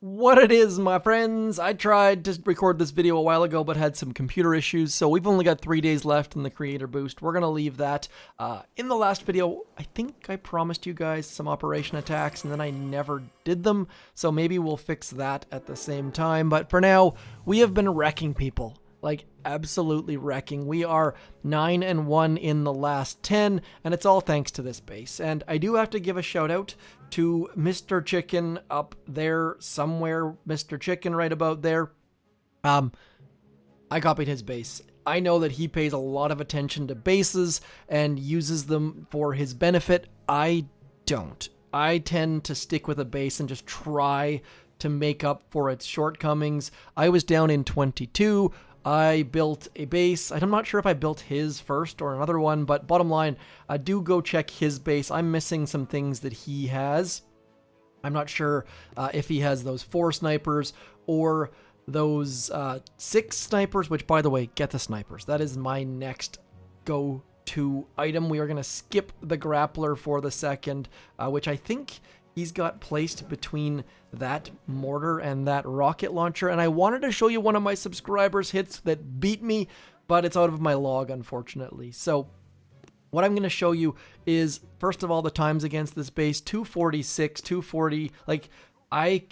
What it is, my friends. I tried to record this video a while ago, but had some computer issues, so we've only got 3 days left in the creator boost. We're going to leave that. In the last video, I think I promised you guys some operation attacks, and then I never did them, so maybe we'll fix that at the same time. But for now, we have been wrecking people. Like, absolutely wrecking. We are 9-1 in the last 10, and it's all thanks to this base. And I do have to give a shout out to Mr. Chicken up there somewhere. Mr. Chicken right about there. I copied his base. I know that he pays a lot of attention to bases and uses them for his benefit. I don't. I tend to stick with a base and just try to make up for its shortcomings. I was down in 22. I built a base. I'm not sure if I built his first or another one, but bottom line, do go check his base. I'm missing some things that he has. I'm not sure if he has those 4 snipers or those 6 snipers, which, by the way, get the snipers. That is my next go-to item. We are going to skip the Grappler for the second, which I think he's got placed between that mortar and that rocket launcher. And I wanted to show you one of my subscribers' hits that beat me, but it's out of my log, unfortunately. So what I'm going to show you is, first of all, the times against this base: 246, 240. Like,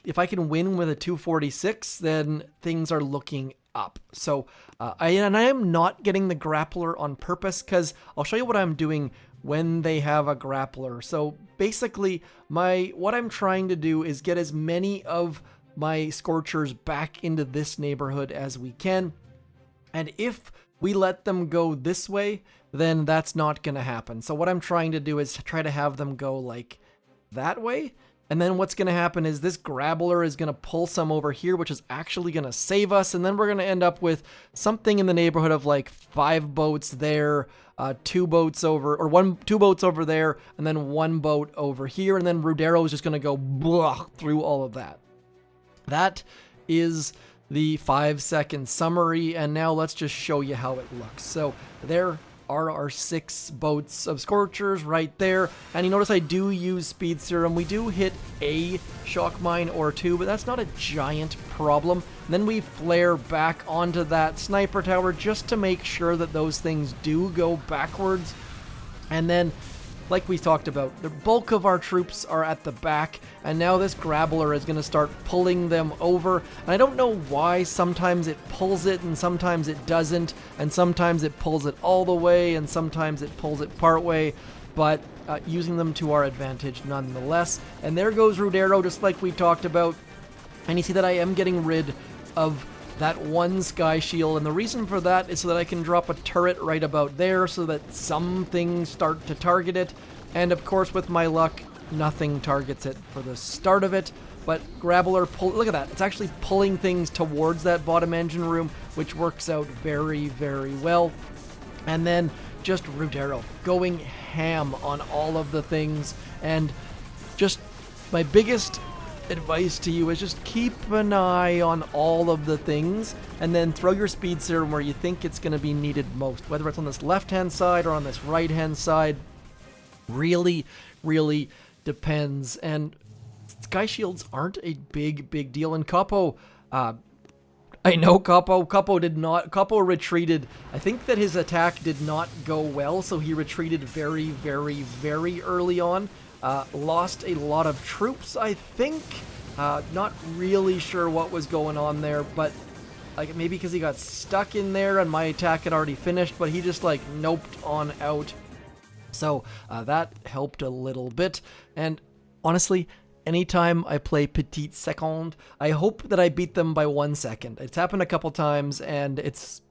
if I can win with a 246, then things are looking up. So I am not getting the Grappler on purpose, because I'll show you what I'm doing when they have a Grappler. So basically, what I'm trying to do is get as many of my Scorchers back into this neighborhood as we can. And if we let them go this way, then that's not going to happen. So what I'm trying to do is try to have them go like that way. And then what's going to happen is this Grappler is going to pull some over here, which is actually going to save us. And then we're going to end up with something in the neighborhood of like 5 boats there, 2 boats over, or 2 boats over there, and then 1 boat over here. And then Rudero is just going to go blah through all of that. That is the 5-second summary. And now let's just show you how it looks. So there are our 6 boats of Scorchers right there. And you notice I do use speed serum. We do hit a shock mine or 2, but that's not a giant problem. And then we flare back onto that sniper tower just to make sure that those things do go backwards. And then, like we talked about, the bulk of our troops are at the back, and now this Grappler is going to start pulling them over. And I don't know why. Sometimes it pulls it, and sometimes it doesn't, and sometimes it pulls it all the way, and sometimes it pulls it part way, but using them to our advantage nonetheless. And there goes Rudero, just like we talked about. And you see that I am getting rid of that 1 sky shield, and the reason for that is so that I can drop a turret right about there so that some things start to target it. And of course, with my luck, nothing targets it for the start of it. But Grappler, look at that, it's actually pulling things towards that bottom engine room, which works out very, very well. And then just Rudero going ham on all of the things. And just my biggest advice to you is just keep an eye on all of the things, and then throw your speed serum where you think it's going to be needed most, whether it's on this left hand side or on this right hand side. Really depends. And sky shields aren't a big deal. And Capo, I know Capo retreated. I think that his attack did not go well, so he retreated very early on. Lost a lot of troops, I think. Not really sure what was going on there, but like maybe because he got stuck in there and my attack had already finished, but he just like noped on out. So that helped a little bit. And honestly, anytime I play Petite Seconde, I hope that I beat them by 1 second. It's happened a couple times, and it's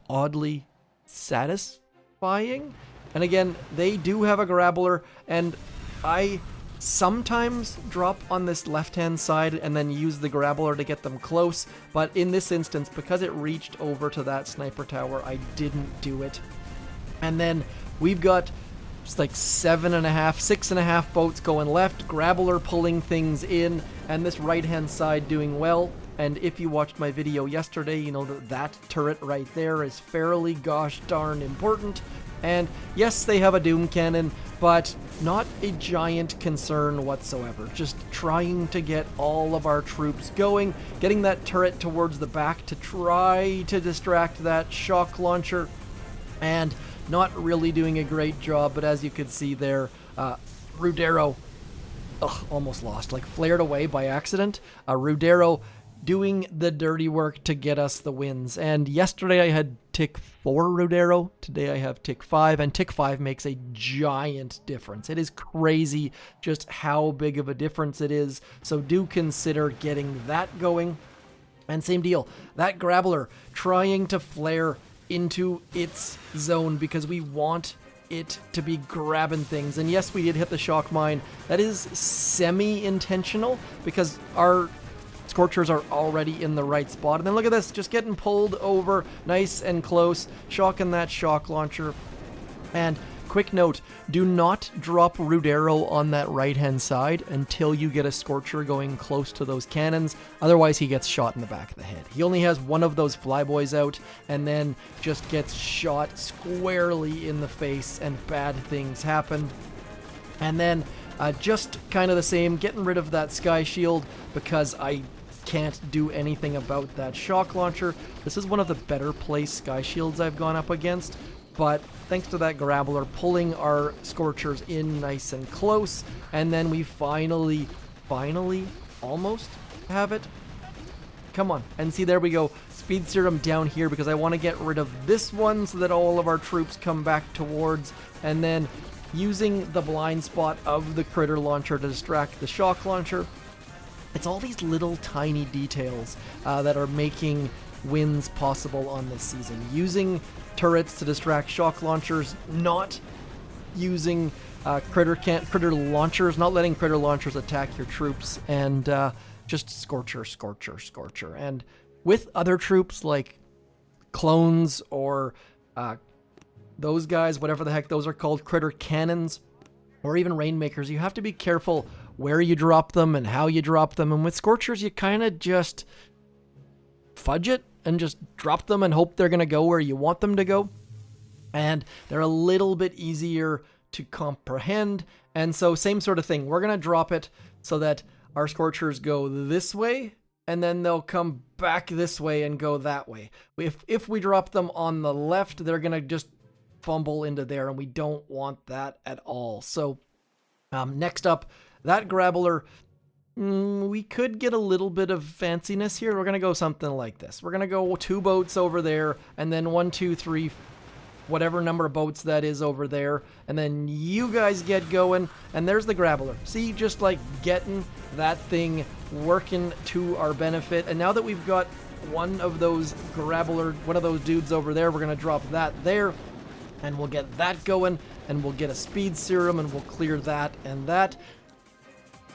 oddly satisfying. And again, they do have a Grappler, and I sometimes drop on this left-hand side and then use the Grappler to get them close, but in this instance, because it reached over to that sniper tower, I didn't do it. And then we've got like 6.5 boats going left, Grappler pulling things in, and this right-hand side doing well. And if you watched my video yesterday, you know that turret right there is fairly gosh darn important. And yes, they have a Doom Cannon, but not a giant concern whatsoever. Just trying to get all of our troops going, getting that turret towards the back to try to distract that shock launcher, and not really doing a great job. But as you could see there, Rudero, almost lost, like flared away by accident. Rudero doing the dirty work to get us the wins. And yesterday I had tick 4 Rudero. Today I have tick 5, and tick 5 makes a giant difference. It is crazy just how big of a difference it is. So do consider getting that going. And same deal, that Grappler trying to flare into its zone because we want it to be grabbing things. And yes, we did hit the shock mine. That is semi-intentional because our Scorchers are already in the right spot. And then look at this, just getting pulled over nice and close, shocking that shock launcher. And quick note, do not drop Rudero on that right-hand side until you get a Scorcher going close to those cannons. Otherwise, he gets shot in the back of the head. He only has one of those flyboys out and then just gets shot squarely in the face and bad things happen. And then just kind of the same, getting rid of that sky shield because I can't do anything about that shock launcher. This is one of the better placed sky shields I've gone up against, but thanks to that Grappler pulling our Scorchers in nice and close, and then we finally almost have it. Come on, and see, there we go. Speed serum down here because I want to get rid of this one so that all of our troops come back towards, and then using the blind spot of the critter launcher to distract the shock launcher. It's all these little tiny details that are making wins possible on this season. Using turrets to distract shock launchers, not using critter launchers, not letting critter launchers attack your troops, and just Scorcher. And with other troops like clones or those guys, whatever the heck those are called, critter cannons, or even rainmakers, you have to be careful where you drop them and how you drop them. And with Scorchers, you kind of just fudge it and just drop them and hope they're going to go where you want them to go. And they're a little bit easier to comprehend. And so same sort of thing. We're going to drop it so that our Scorchers go this way, and then they'll come back this way and go that way. If we drop them on the left, they're going to just fumble into there, and we don't want that at all. So next up, that Grappler, we could get a little bit of fanciness here. We're going to go something like this. We're going to go 2 boats over there, and then 1, 2, 3, whatever number of boats that is over there, and then you guys get going, and there's the Grappler. See, just like getting that thing working to our benefit. And now that we've got one of those Grappler, one of those dudes over there, we're going to drop that there, and we'll get that going, and we'll get a speed serum, and we'll clear that and that.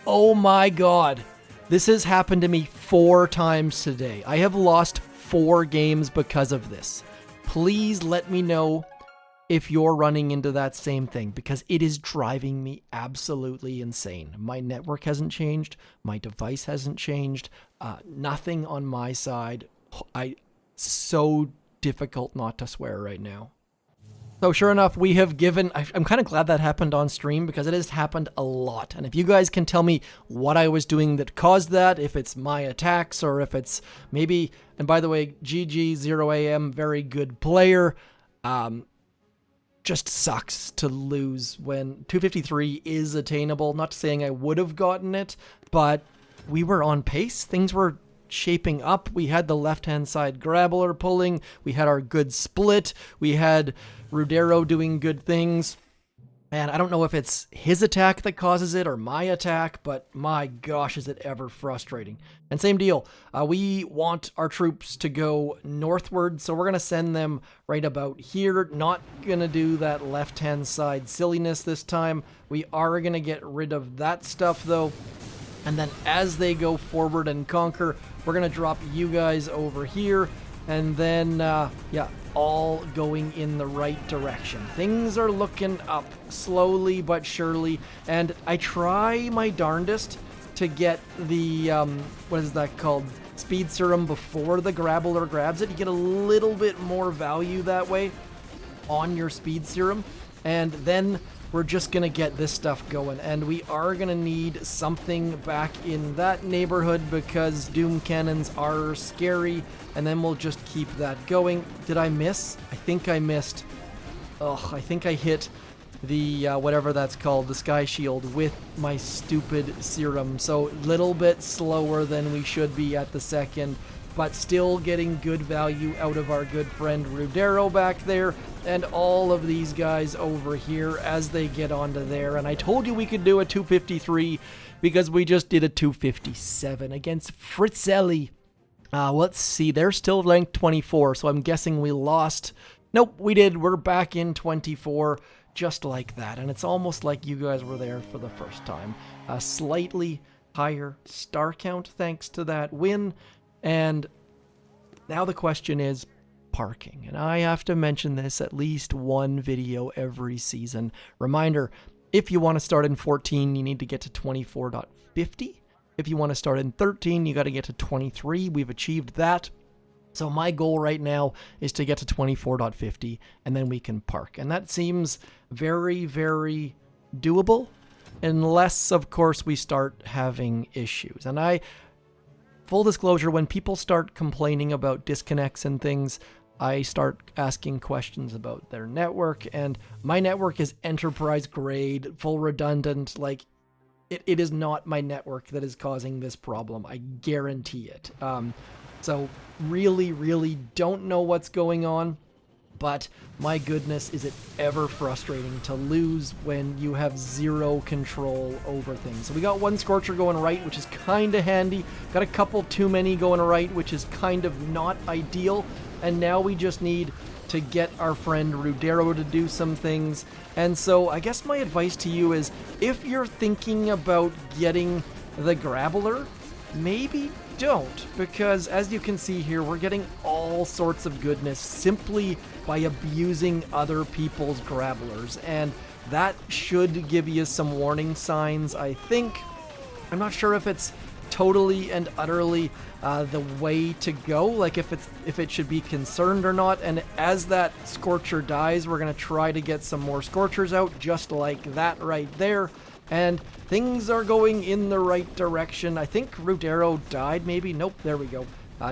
Oh my god, this has happened to me 4 times today. I have lost 4 games because of this. Please let me know if you're running into that same thing, because it is driving me absolutely insane. My network hasn't changed. My device hasn't changed. Nothing on my side. So difficult not to swear right now. So sure enough, we have given, I'm kind of glad that happened on stream because it has happened a lot. And if you guys can tell me what I was doing that caused that, if it's my attacks or if it's maybe, and by the way, GG 0am, very good player. Just sucks to lose when 253 is attainable. Not saying I would have gotten it, but we were on pace. Things were shaping up. We had the left-hand side Grappler pulling. We had our good split. We had Rudero doing good things. And I don't know if it's his attack that causes it or my attack, but my gosh, is it ever frustrating. And same deal. We want our troops to go northward, so we're going to send them right about here. Not going to do that left-hand side silliness this time. We are going to get rid of that stuff, though. And then as they go forward and conquer, we're going to drop you guys over here. And then, yeah, all going in the right direction. Things are looking up slowly but surely. And I try my darndest to get the, what is that called? Speed serum before the Grappler grabs it. You get a little bit more value that way. on your speed serum, and then we're just gonna get this stuff going. And we are gonna need something back in that neighborhood because doom cannons are scary, and then we'll just keep that going. Did I miss? I think I missed. Ugh, I think I hit the whatever that's called, the sky shield, with my stupid serum. So a little bit slower than we should be at the second, but still getting good value out of our good friend Rudero back there, and all of these guys over here as they get onto there. And I told you we could do a 253 because we just did a 257 against Fritzelli. Let's see, they're still ranked 24, so I'm guessing we lost. Nope, we did. We're back in 24, just like that. And it's almost like you guys were there for the first time. A slightly higher star count thanks to that win. And now the question is parking. And I have to mention this at least one video every season. Reminder, if you want to start in 14, you need to get to 24.50. If you want to start in 13, you got to get to 23. We've achieved that. So my goal right now is to get to 24.50, and then we can park. And that seems very, very doable, unless, of course, we start having issues. And full disclosure, when people start complaining about disconnects and things, I start asking questions about their network, and my network is enterprise grade, full redundant. Like, it is not my network that is causing this problem. I guarantee it. So really, really don't know what's going on, but my goodness, is it ever frustrating to lose when you have zero control over things. So we got one Scorcher going right, which is kind of handy. Got a couple too many going right, which is kind of not ideal. And now we just need to get our friend Rudero to do some things. And so I guess my advice to you is, if you're thinking about getting the Grappler, maybe don't, because as you can see here, we're getting all sorts of goodness simply by abusing other people's Grapplers, and that should give you some warning signs, I think. I'm not sure if it's totally and utterly the way to go, like if it should be concerned or not. And as that Scorcher dies, we're going to try to get some more Scorchers out, just like that right there. And things are going in the right direction. I think Rudero died, maybe? Nope, there we go.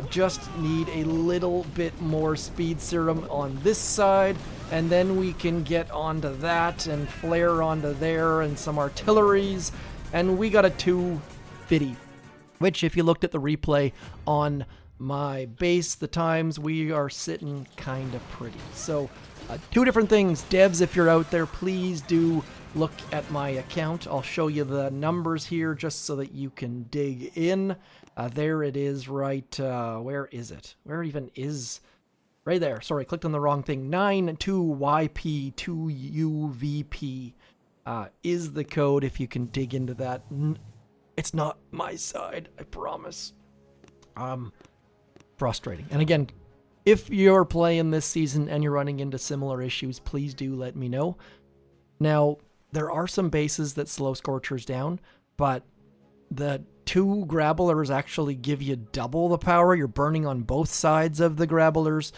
Just need a little bit more speed serum on this side, and then we can get onto that and flare onto there and some artilleries. And we got a 250, which if you looked at the replay on my base, the times, we are sitting kind of pretty. So two different things. Devs, if you're out there, please do look at my account. I'll show you the numbers here just so that you can dig in. There it is, right. Where is it? Where even is? Right there. Sorry, clicked on the wrong thing. 92YP2UVP is the code if you can dig into that. It's not my side, I promise. Frustrating. And again, if you're playing this season and you're running into similar issues, please do let me know. Now, there are some bases that slow Scorchers down, but the two Grapplers actually give you double the power. You're burning on both sides of the Grapplers.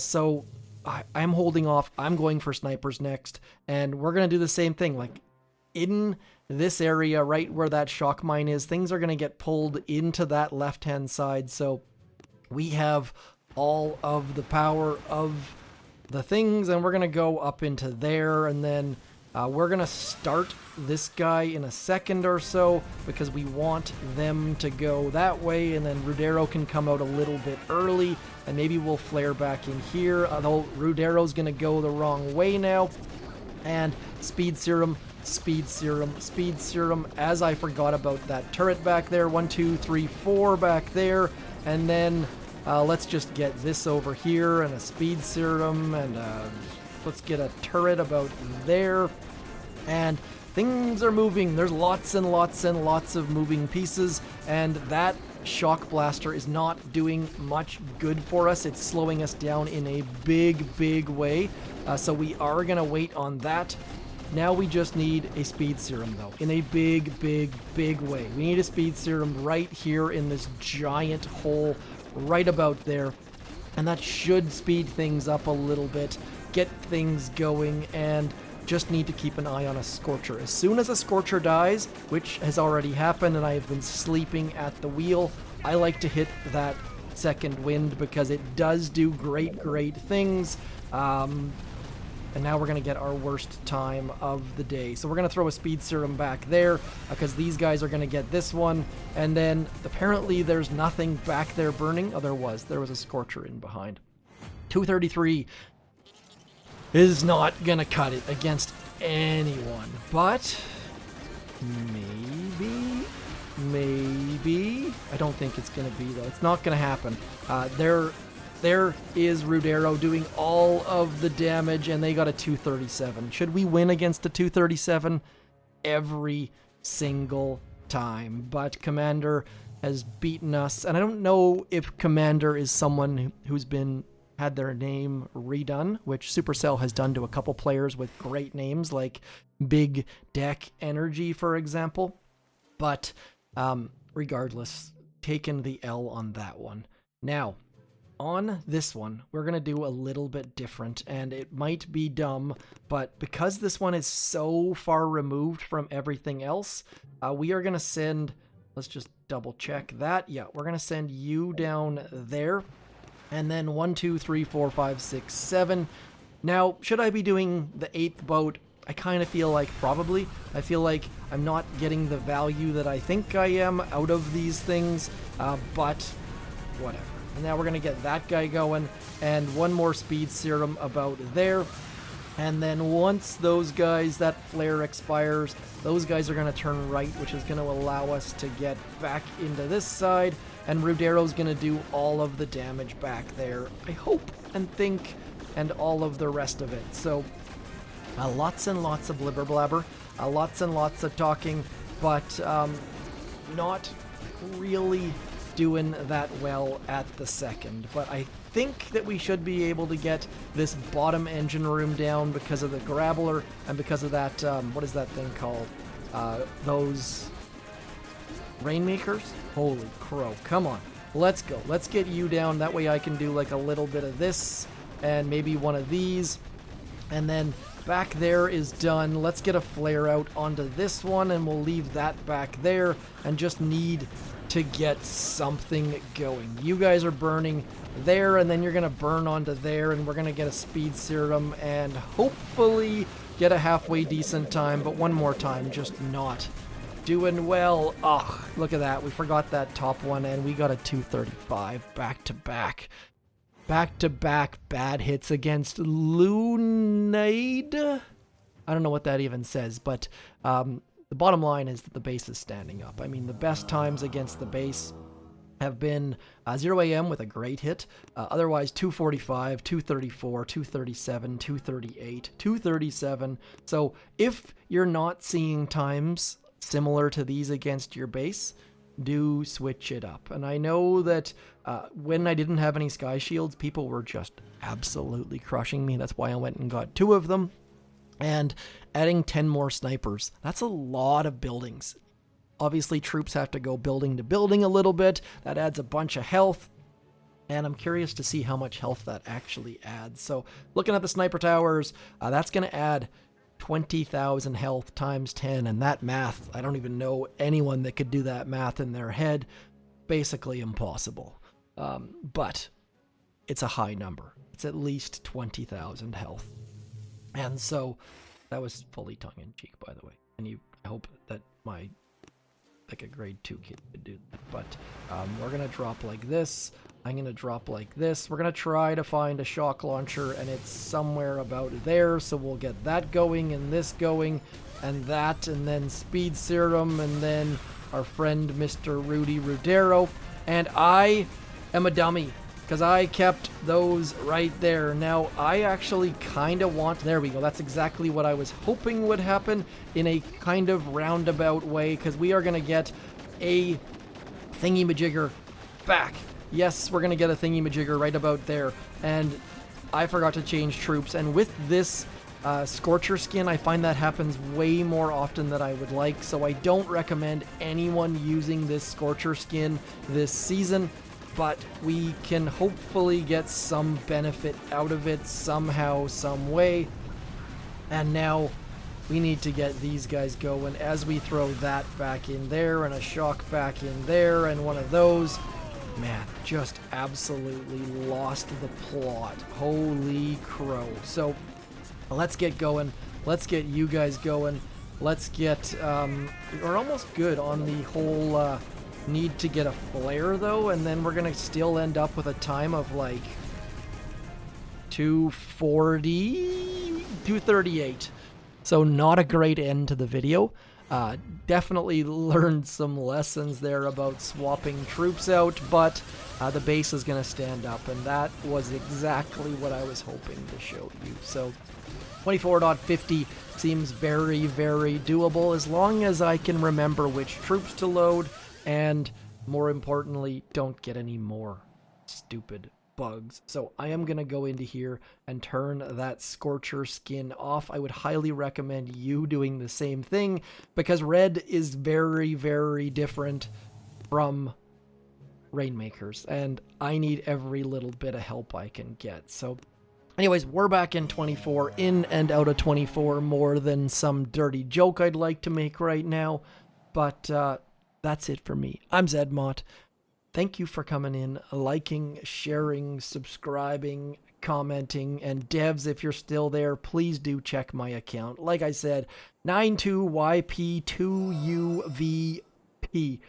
So I'm holding off. I'm going for snipers next, and we're going to do the same thing. Like, in this area, right where that shock mine is, things are going to get pulled into that left-hand side. So we have all of the power of the things, and we're going to go up into there, and then we're going to start this guy in a second or so because we want them to go that way, and then Rudero can come out a little bit early, and maybe we'll flare back in here, although Rudero's going to go the wrong way now. And speed serum, speed serum, speed serum, as I forgot about that turret back there. 1, 2, 3, 4 back there, and then let's just get this over here, and a speed serum, and let's get a turret about there. And things are moving. There's lots and lots and lots of moving pieces, and that shock blaster is not doing much good for us. It's slowing us down in a big way. So we are going to wait on that. Now we just need a speed serum, though, in a big way. We need a speed serum right here in this giant hole right about there. And that should speed things up a little bit. get things going, and just need to keep an eye on a Scorcher. As soon as a Scorcher dies, which has already happened and I have been sleeping at the wheel, I like to hit that second wind because it does do great things. And now we're going to get our worst time of the day. So we're going to throw a speed serum back there because these guys are going to get this one. And then apparently there's nothing back there burning. Oh, there was a Scorcher in behind. 233 is not going to cut it against anyone. But maybe. I don't think it's going to be, though. It's not going to happen. There is Rudero doing all of the damage, and they got a 237. Should we win against a 237? Every single time. But Commander has beaten us, and I don't know if Commander is someone who's had their name redone, which Supercell has done to a couple players with great names, like Big Deck Energy, for example. But regardless, taken the L on that one. Now, on this one, we're going to do a little bit different, and it might be dumb, but because this one is so far removed from everything else, we are going to send, let's just double check that. Yeah, we're going to send you down there, and then 1, 2, 3, 4, 5, 6, 7. Now, should I be doing the 8th boat? I kind of feel like probably. I feel like I'm not getting the value that I think I am out of these things, but whatever. And now we're going to get that guy going, and one more speed serum about there. And then once those guys, that flare expires, those guys are going to turn right, which is going to allow us to get back into this side. And Rudero's going to do all of the damage back there, I hope and think, and all of the rest of it. So lots and lots of blibber blabber, lots and lots of talking, but not really doing that well at the second. But I think that we should be able to get this bottom engine room down because of the Grappler and because of that, what is that thing called? Those Rainmakers? Holy crow, come on. Let's go. Let's get you down. That way I can do like a little bit of this and maybe one of these. And then back there is done. Let's get a flare out onto this one, and we'll leave that back there and just need to get something going. You guys are burning there, and then you're going to burn onto there, and we're going to get a speed serum and hopefully get a halfway decent time, but one more time, just not doing well. Oh, look at that. We forgot that top one, and we got a 235 back-to-back. Back-to-back bad hits against Lunade. I don't know what that even says, but the bottom line is that the base is standing up. I mean, the best times against the base have been 0 AM with a great hit. Otherwise, 245, 234, 237, 238, 237. So if you're not seeing times similar to these against your base, do switch it up. And I know that when I didn't have any sky shields, people were just absolutely crushing me. That's why I went and got 2 of them. And adding 10 more snipers, that's a lot of buildings. Obviously, troops have to go building to building a little bit. That adds a bunch of health. And I'm curious to see how much health that actually adds. So looking at the sniper towers, that's going to add 20,000 health times 10. And that math, I don't even know anyone that could do that math in their head. Basically impossible. But it's a high number. It's at least 20,000 health. And so that was fully tongue-in-cheek, by the way. And I hope that my, like a grade 2 kid could do that. But we're going to drop like this. I'm going to drop like this. We're going to try to find a shock launcher, and it's somewhere about there. So we'll get that going, and this going, and that, and then speed serum, and then our friend Mr. Rudy Rudero. And I am a dummy, because I kept those right there. Now, I actually kind of want... There we go. That's exactly what I was hoping would happen in a kind of roundabout way, because we are going to get a thingy-majigger back. Yes, we're going to get a thingy-majigger right about there. And I forgot to change troops. And with this Scorcher skin, I find that happens way more often than I would like. So I don't recommend anyone using this Scorcher skin this season. but we can hopefully get some benefit out of it somehow, some way. And now we need to get these guys going as we throw that back in there and a shock back in there and one of those. Man, just absolutely lost the plot. Holy crow. So let's get going. Let's get you guys going. Let's get, we're almost good on the whole need to get a flare though, and then we're gonna still end up with a time of like 240, 238. So not a great end to the video. Definitely learned some lessons there about swapping troops out, but the base is going to stand up, and that was exactly what I was hoping to show you. So 24.50 seems very, very doable as long as I can remember which troops to load, and more importantly, don't get any more stupid bugs. So I am going to go into here and turn that Scorcher skin off. I would highly recommend you doing the same thing because red is very, very different from Rainmakers, and I need every little bit of help I can get. So anyways, we're back in 24, in and out of 24, more than some dirty joke I'd like to make right now, but that's it for me. I'm zmoT. Thank you for coming in, liking, sharing, subscribing, commenting, and devs, if you're still there, please do check my account. Like I said, 92YP2UVP.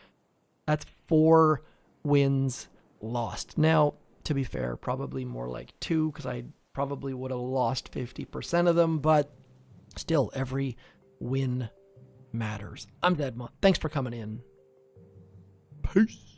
That's 4 wins lost. Now, to be fair, probably more like 2, because I probably would have lost 50% of them, but still, every win matters. I'm zmoT. Thanks for coming in. Peace.